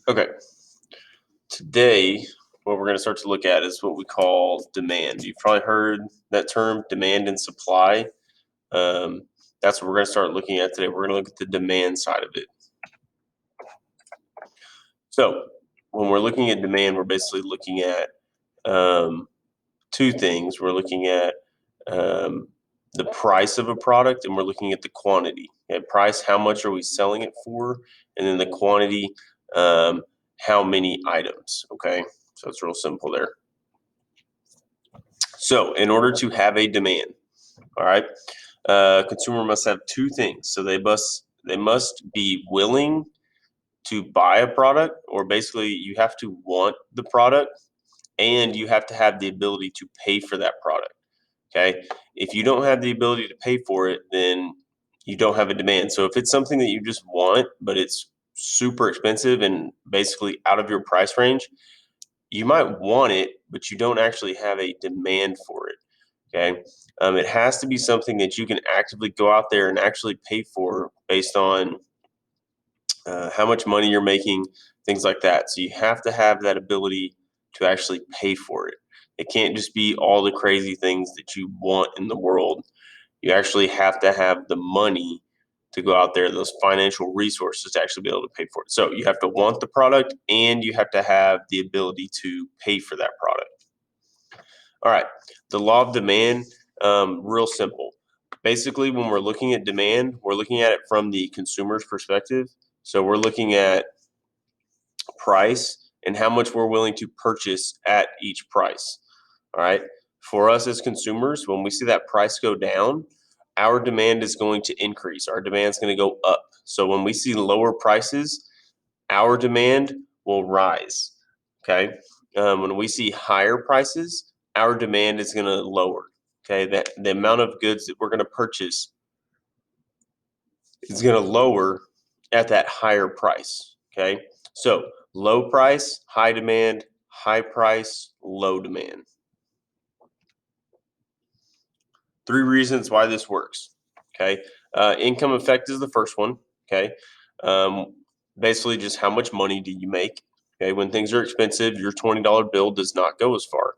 Okay, today what we're going to start to look at is what we call demand. You've probably heard that term, demand and supply. Um, that's what we're going to start looking at today. We're going to look at the demand side of it. So when we're looking at demand, we're basically looking at two things. We're looking at um, the price of a product, and we're looking at the quantity. At price, how much are we selling it for? And then the quantity, um, how many items, okay? So it's real simple there. So in order to have a demand, all right, consumer must have two things. So they must be willing to buy a product, or basically you have to want the product, and you have to have the ability to pay for that product. Okay, if you don't have the ability to pay for it, then you don't have a demand. So if it's something that you just want, but it's super expensive and basically out of your price range, you might want it, but you don't actually have a demand for it. Okay. It has to be something that you can actively go out there and actually pay for based on how much money you're making, things like that. So you have to have that ability to actually pay for it. It can't just be all the crazy things that you want in the world. You actually have to have the money to go out there, those financial resources to actually be able to pay for it. So you have to want the product, and you have to have the ability to pay for that product. All right, the law of demand, real simple. Basically, when we're looking at demand, we're looking at it from the consumer's perspective. So we're looking at price and how much we're willing to purchase at each price. All right. For us as consumers, when we see that price go down, our demand is going to increase. Our demand is going to go up. So when we see lower prices, our demand will rise. Okay. When we see higher prices, our demand is going to lower. Okay. That the amount of goods that we're going to purchase is going to lower at that higher price. Okay. So low price, high demand, high price, low demand. Three reasons why this works. Okay. Income effect is the first one. Okay. Um, Basically, just how much money do you make? Okay. When things are expensive, your $20 bill does not go as far.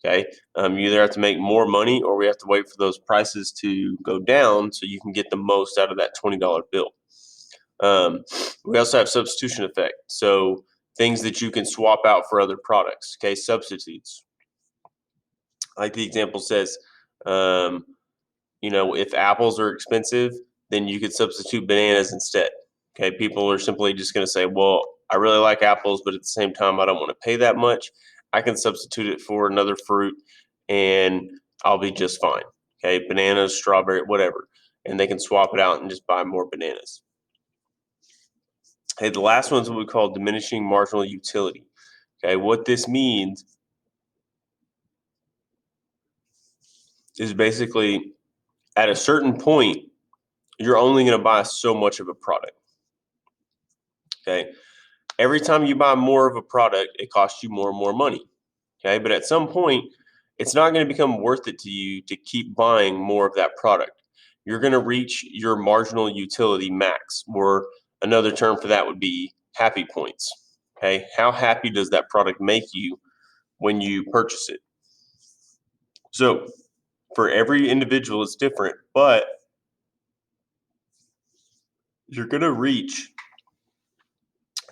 Okay. You either have to make more money, or we have to wait for those prices to go down so you can get the most out of that $20 bill. We also have substitution effect. So things that you can swap out for other products. Okay. Substitutes. Like the example says, um, if apples are expensive, then you could substitute bananas instead. Okay, people are simply just going to say, well, I really like apples, but at the same time, I don't want to pay that much. I can substitute it for another fruit, and I'll be just fine. Okay, bananas, strawberry, whatever. And they can swap it out and just buy more bananas. Hey, the last one is what we call diminishing marginal utility. Okay, what this means is basically at a certain point, you're only going to buy so much of a product. Okay, every time you buy more of a product, it costs you more and more money. Okay, but at some point, it's not going to become worth it to you to keep buying more of that product. You're going to reach your marginal utility max, or another term for that would be happy points. Okay, how happy does that product make you when you purchase it? So, for every individual, it's different, but you're going to reach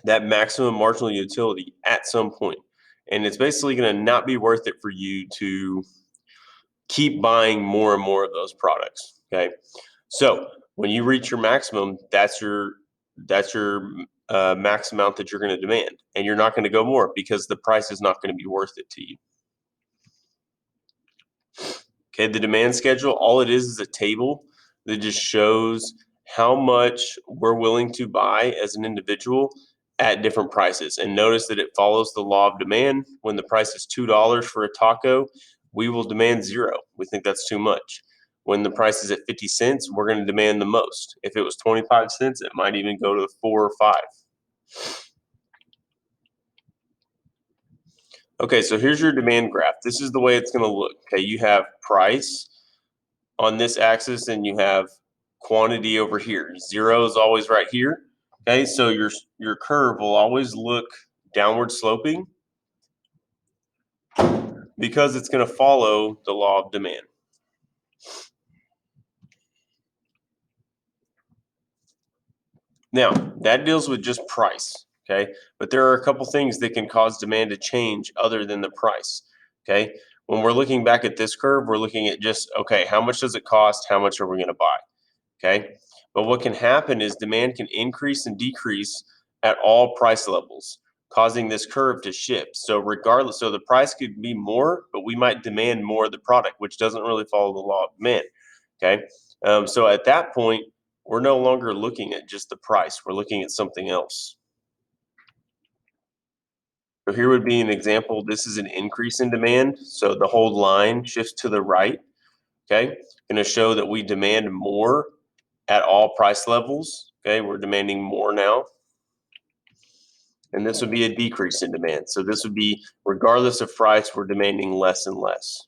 that maximum marginal utility at some point. And it's basically going to not be worth it for you to keep buying more and more of those products. Okay. So when you reach your maximum, that's your max amount that you're going to demand, and you're not going to go more because the price is not going to be worth it to you. Okay, the demand schedule, all it is a table that just shows how much we're willing to buy as an individual at different prices. And notice that it follows the law of demand. When the price is $2 for a taco, we will demand zero. We think that's too much. When the price is at 50 cents, we're going to demand the most. If it was 25 cents, it might even go to 4 or 5. Okay, so here's your demand graph. This is the way it's going to look. Okay, you have price on this axis, and you have quantity over here. Zero is always right here. Okay, so your curve will always look downward sloping because it's going to follow the law of demand. Now, that deals with just price, okay? But there are a couple things that can cause demand to change other than the price, okay? When we're looking back at this curve, we're looking at just, okay, how much does it cost? How much are we going to buy, okay? But what can happen is demand can increase and decrease at all price levels, causing this curve to shift. So regardless, so the price could be more, but we might demand more of the product, which doesn't really follow the law of demand, okay? So at that point, we're no longer looking at just the price. We're looking at something else. So here would be an example. This is an increase in demand. So the whole line shifts to the right. Okay. Going to show that we demand more at all price levels. Okay. We're demanding more now. And this would be a decrease in demand. So this would be regardless of price, we're demanding less and less.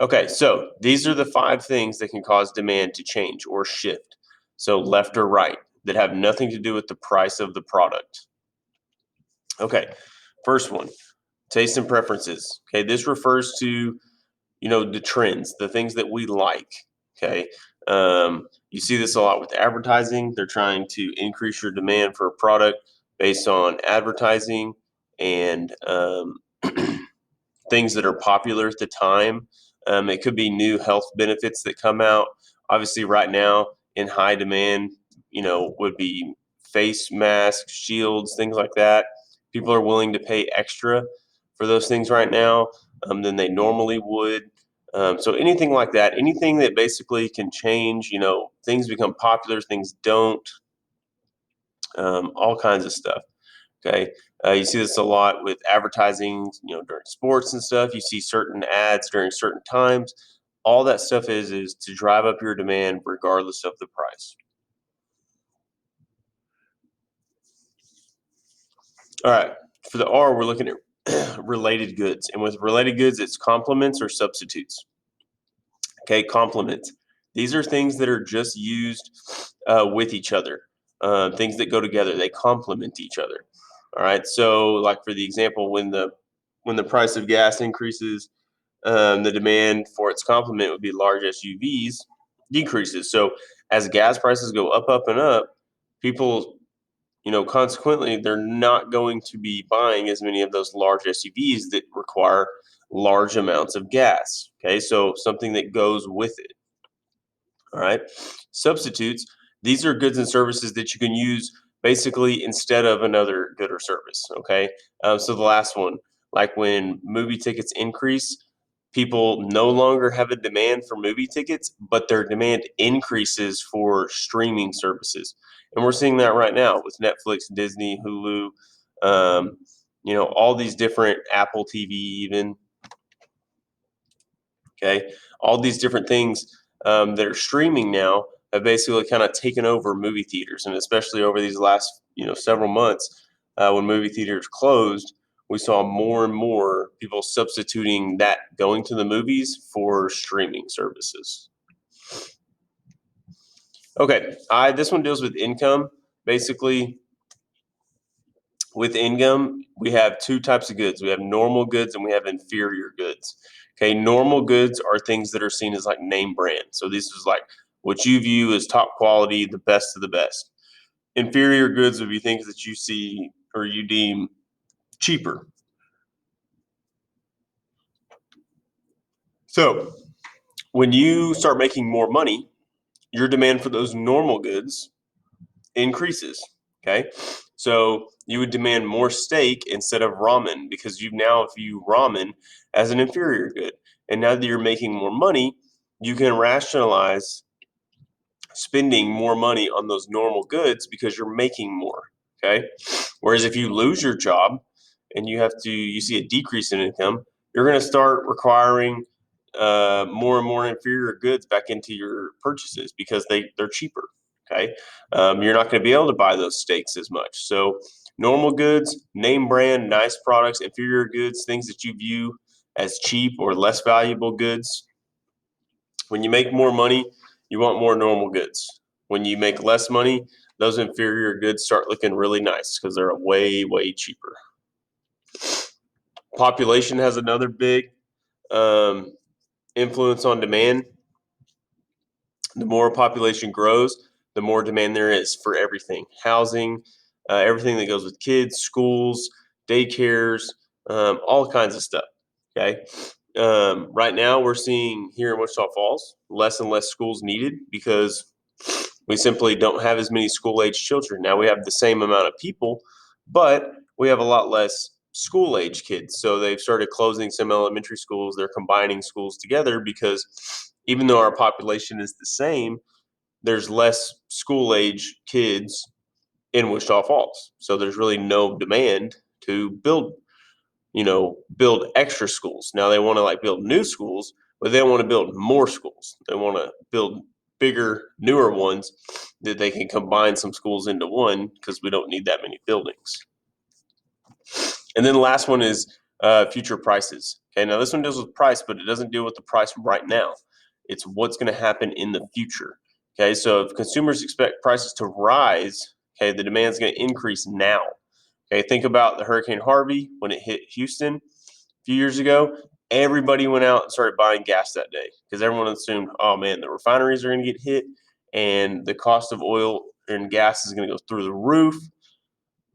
Okay. So these are the 5 things that can cause demand to change or shift. So left or right, that have nothing to do with the price of the product. Okay, first one, taste and preferences. Okay, this refers to, the trends, the things that we like. Okay, you see this a lot with advertising. They're trying to increase your demand for a product based on advertising and things that are popular at the time. It could be new health benefits that come out. Obviously, right now in high demand, would be face masks, shields, things like that. People are willing to pay extra for those things right now than they normally would. So anything like that, anything that basically can change, things become popular, things don't, all kinds of stuff. Okay. You see this a lot with advertising, during sports and stuff. You see certain ads during certain times. All that stuff is to drive up your demand regardless of the price. All right. For the R, we're looking at related goods. And with related goods, it's complements or substitutes. Okay, complements. These are things that are just used with each other, things that go together. They complement each other. All right. So, like for the example, when the price of gas increases, the demand for its complement would be large SUVs decreases. So, as gas prices go up, up, and up, people, consequently, they're not going to be buying as many of those large SUVs that require large amounts of gas. Okay, so something that goes with it. All right. Substitutes, these are goods and services that you can use basically instead of another good or service. Okay. So the last one, like when movie tickets increase, people no longer have a demand for movie tickets, but their demand increases for streaming services. And we're seeing that right now with Netflix, Disney, Hulu, all these different Apple TV, even. Okay, all these different things that are streaming now have basically kind of taken over movie theaters, and especially over these last several months when movie theaters closed, we saw more and more people substituting that going to the movies for streaming services. Okay, this one deals with income. Basically, with income, we have 2 types of goods. We have normal goods and we have inferior goods. Okay, normal goods are things that are seen as like name brand. So this is like what you view as top quality, the best of the best. Inferior goods would be things that you see or you deem cheaper. So when you start making more money, your demand for those normal goods increases. Okay. So you would demand more steak instead of ramen because you now view ramen as an inferior good. And now that you're making more money, you can rationalize spending more money on those normal goods because you're making more. Okay. Whereas if you lose your job and you see a decrease in income, you're going to start requiring more and more inferior goods back into your purchases because they're cheaper. Okay, you're not going to be able to buy those steaks as much. So normal goods, name brand, nice products, inferior goods, things that you view as cheap or less valuable goods. When you make more money, you want more normal goods. When you make less money, those inferior goods start looking really nice because they're way, way cheaper. Population has another big influence on demand. The more population grows, the more demand there is for everything: housing, everything that goes with kids, schools, daycares, all kinds of stuff. Okay. Right now, we're seeing here in Wichita Falls less and less schools needed because we simply don't have as many school age children. Now we have the same amount of people, but we have a lot less school age kids. So they've started closing some elementary schools. They're combining schools together because even though our population is the same, there's less school age kids in Wichita Falls. So there's really no demand to build extra schools. Now they want to like build new schools, but they don't want to build more schools. They want to build bigger, newer ones that they can combine some schools into one because we don't need that many buildings. And then the last one is future prices. Okay, now this one deals with price, but it doesn't deal with the price right now. It's what's going to happen in the future. Okay, so if consumers expect prices to rise, okay, the demand is going to increase now. Okay, think about the Hurricane Harvey when it hit Houston a few years ago. Everybody went out and started buying gas that day because everyone assumed, oh man, the refineries are going to get hit and the cost of oil and gas is going to go through the roof.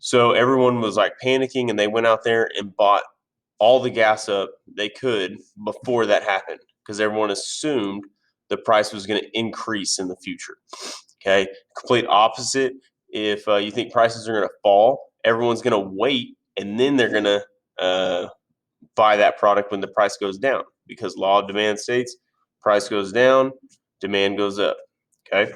So everyone was like panicking and they went out there and bought all the gas up they could before that happened because everyone assumed the price was going to increase in the future. Okay, complete opposite. If you think prices are going to fall, everyone's going to wait and then they're going to buy that product when the price goes down because law of demand states price goes down, demand goes up. Okay.